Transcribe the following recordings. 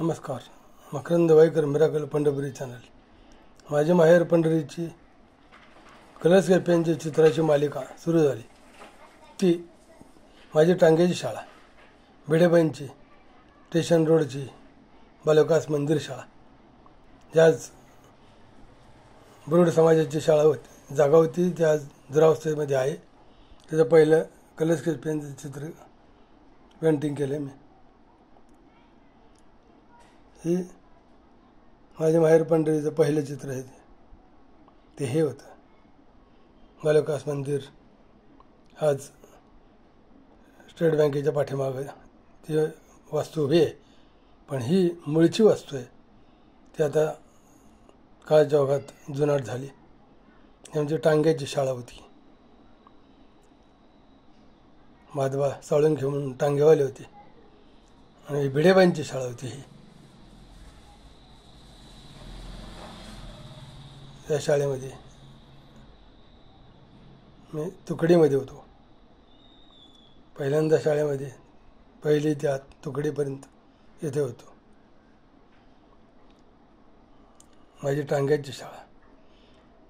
नमस्कार. Makarand Waikar miracle Pandharpuri channel. माझे माहेर पंढरीची कलर्स कॅप्यांची चित्राची मालिका सुरू झाली. ती माझी टांग्याची शाळा, भिडेबाईंची स्टेशन रोडची बालविकास मंदिर शाळा, ज्याच बुरुड समाजाची शाळा होती, जागा होती, त्या दुरावस्थेमध्ये आहे. त्याचं पहिलं कलर्स कॅप्यांचं चित्र पेंटिंग केलं मी. ही माझे माहेर पंढरीचं पहिलं चित्र आहे. ते हे होतं बालविकास मंदिर. आज स्टेट बँकेच्या पाठीमागं ती वास्तू उभी आहे, पण ही मूळची वास्तू आहे. ती आता काळाच्या ओघात जुनाट झाली. आमची टांग्याची शाळा होती. माधवा साळुंखे म्हणून टांगेवाले होते आणि भिडेबाईंची शाळा होती. ही त्या शाळेमध्ये मी तुकडीमध्ये होतो. पहिल्यांदा शाळेमध्ये पहिली त्या तुकडीपर्यंत येथे होतो. माझी टांग्याची शाळा.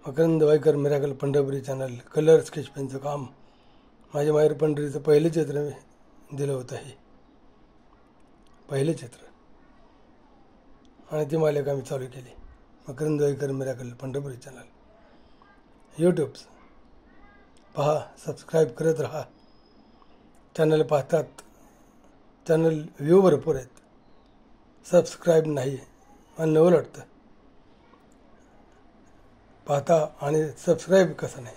Makarand Waikar miracle Pandharpuri channel. Colour sketch पेनचं काम. माझ्या माहेर पंढरीचं पहिलं चित्र मी दिलं होतं. हे पहिलं चित्र आणि ती मालिका मी चालू केली. Makarand Waikar miracle Pandharpuri channel. YouTube पहा, सबस्क्राईब करत राहा. चॅनल पाहतात, चॅनल व्ह्यू भरपूर आहेत, सबस्क्राईब नाही. मला नवल वाटतं पाहता आणि सबस्क्राईब कसं नाही.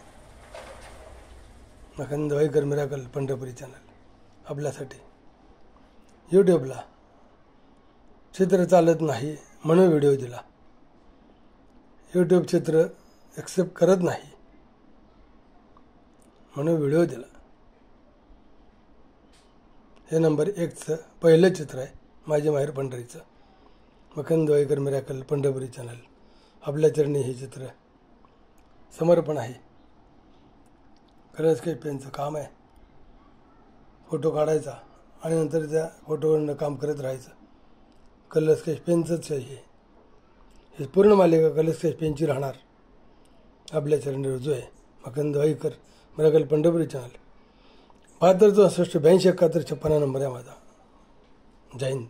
मकरंद वाईकर मिराकल पंढरपुरी चॅनल आपल्यासाठी. यूट्यूबला चित्र चालत नाही म्हणून व्हिडिओ दिला. यूट्यूब चित्र ॲक्सेप्ट करत नाही म्हणून व्हिडिओ दिला. हे नंबर 1चं पहिलं चित्र आहे माझे माहेर पंढरीचं. Makarand Waikar miracle Pandharpuri channel. आपल्या चरणी हे चित्र समर्पण आहे. कलर स्केच पेनचं काम आहे. फोटो काढायचा आणि नंतर त्या फोटोवरनं काम करत राहायचं. कलर स्केच पेनचंच आहे हे. पूर्ण मालिका कलर स्केच पेनची राहणार. आपल्या चरणी रुजू आहे. Makarand Waikar miracle Pandharpuri channel. 72 62 72 71 number आहे माझा. जय हिंद.